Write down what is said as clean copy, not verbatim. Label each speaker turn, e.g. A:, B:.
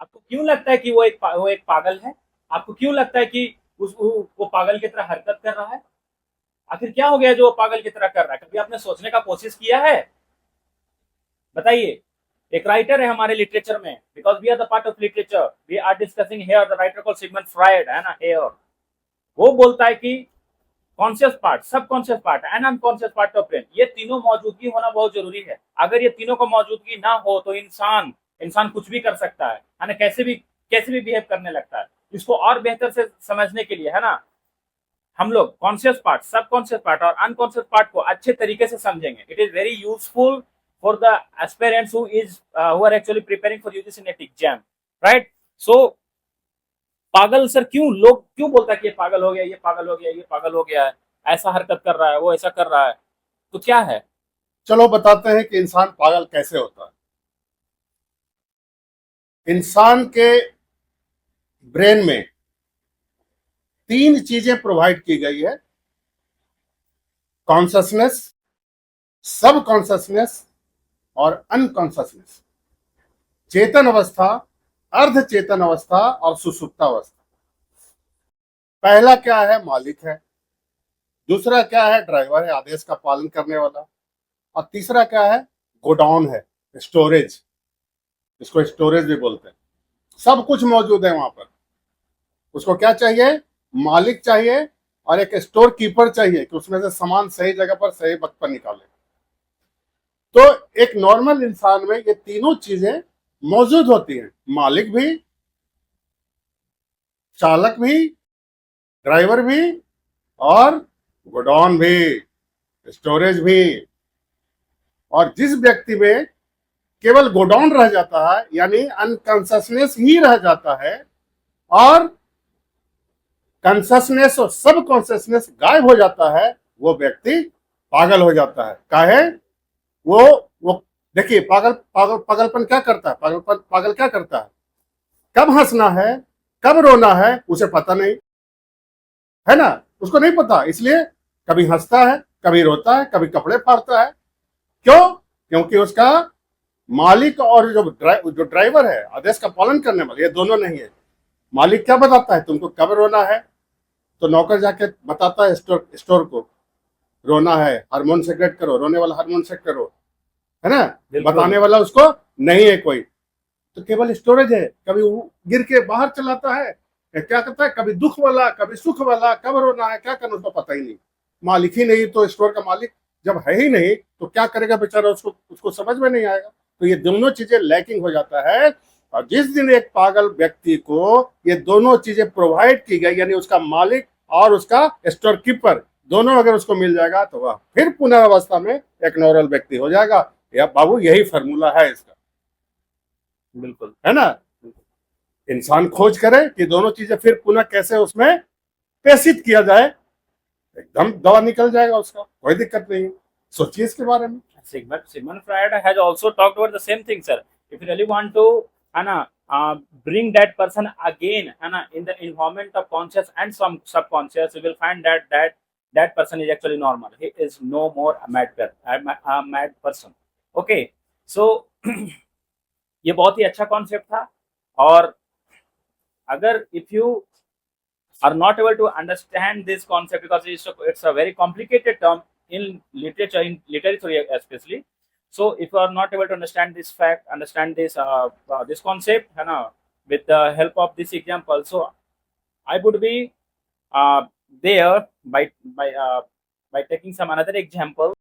A: आपको क्यों लगता है कि वो एक पागल है? आपको क्यों लगता है कि वो पागल की तरह हरकत कर रहा है? आखिर क्या हो गया जो वो पागल की तरह कर रहा है? कभी आपने सोचने का कोशिश किया है? बताइए। एक राइटर है हमारे लिटरेचर में, because we are the part of literature, we are discussing here the writer called Sigmund Freud, है ना, हियर। वो बोलता है कि कॉन्शियस पार्ट, सब conscious part and unconscious part of brain, ये तीनों मौजूदगी होना बहुत जरूरी है। अगर ये तीनों को मौजूदगी ना हो तो इंसान इंसान कुछ भी कर सकता है ना, कैसे भी बिहेव करने लगता है। इसको और बेहतर से समझने के लिए, है ना, हम लोग कॉन्शियस पार्ट, सब कॉन्शियस पार्ट और अनकॉन्शियस पार्ट को अच्छे तरीके से समझेंगे। It is very useful for the aspirants who are actually preparing for UGC NET exam, right? So पागल सर, क्यों लोग क्यों बोलता है कि ये पागल हो गया, ये पागल हो गया, ये पागल हो गया है, ऐसा हरकत कर रहा है, वो ऐसा कर रहा है, तो क्या है?
B: चलो बताते हैं कि इंसान पागल कैसे होता है। इंसान के ब्रेन में तीन चीजें प्रोवाइड की गई है: कॉन्शसनेस, सब कॉन्शसनेस और अनकॉन्शसनेस। चेतन अवस्था, अर्ध चेतन अवस्था और सुसुप्ता अवस्था। पहला क्या है? मालिक है। दूसरा क्या है? ड्राइवर है, आदेश का पालन करने वाला। और तीसरा क्या है? गोडाउन है, स्टोरेज। इसको स्टोरेज भी बोलते हैं। सब कुछ मौजूद है वहां पर। उसको क्या चाहिए? मालिक चाहिए और एक स्टोर कीपर चाहिए कि उसमें से सामान सही जगह पर सही वक्त पर निकाले। तो एक नॉर्मल इंसान में ये तीनों चीजें मौजूद होती हैं: मालिक भी, चालक भी, ड्राइवर भी, और गोडाउन भी, स्टोरेज भी। और जिस व्यक्ति में केवल गोडाउन रह जाता है, यानी अनकॉन्शसनेस ही रह जाता है, और कॉन्शसनेस और सब कॉन्शसनेस गायब हो जाता है, वो व्यक्ति पागल हो जाता है। काहे? वो वो देखिए, पागलपन क्या करता है? पागल क्या करता है? कब हंसना है, कब रोना है, उसे पता नहीं, है ना। उसको नहीं पता, इसलिए कभी हंसता है, कभी रोता है, कभी कपड़े फाड़ता है। क्यों? क्योंकि उसका मालिक और जो ड्राइवर है, आदेश का पालन करने वाले, ये दोनों नहीं है। मालिक क्या बताता है तुमको कब रोना है, तो नौकर जाके बताता है स्टोर को, रोना है, हार्मोन सेक्रेट करो, रोने वाला हार्मोन सेक्रेट करो, है ना।
A: बिल्कुल।
B: बताने वाला उसको नहीं है कोई। तो केवल स्टोरेज है, कभी वो गिर के बाहर चलाता है, क्या करता है, कभी दुख वाला, कभी सुख वाला, कब रोना है, क्या करना, उसको पता ही नहीं। मालिक ही नहीं तो स्टोर का मालिक जब है ही नहीं, तो क्या करेगा बेचारा, उसको उसको समझ में नहीं आएगा। तो ये दोनों चीजें लैकिंग हो जाता है। और जिस दिन एक पागल व्यक्ति को ये दोनों चीजें प्रोवाइड की गई, यानी उसका मालिक और उसका स्टोर कीपर दोनों अगर उसको मिल जाएगा, तो वह फिर पुनः अवस्था में एक नॉर्मल व्यक्ति हो जाएगा। या बाबू, यही फॉर्मूला है इसका,
A: बिल्कुल।
B: है ना। इंसान खोज करे कि दोनों चीजें फिर पुनः कैसे उसमें प्रेषित किया जाए, एकदम दवा निकल जाएगा उसका, कोई दिक्कत नहीं है। सोचिए इसके बारे में।
A: Sigmund Freud has also talked about the same thing, sir. If you really want to, Anna, bring that person again, Anna, in the environment of conscious and some subconscious, you will find that person is actually normal. He is no more a mad person. Okay, so ये बहुत ही अच्छा concept था। और अगर if you are not able to understand this concept, because it's a very complicated term in literature, in literature especially. So if you are not able to understand this fact, understand this concept, है ना, with the help of this example, so I would be there by taking some another example.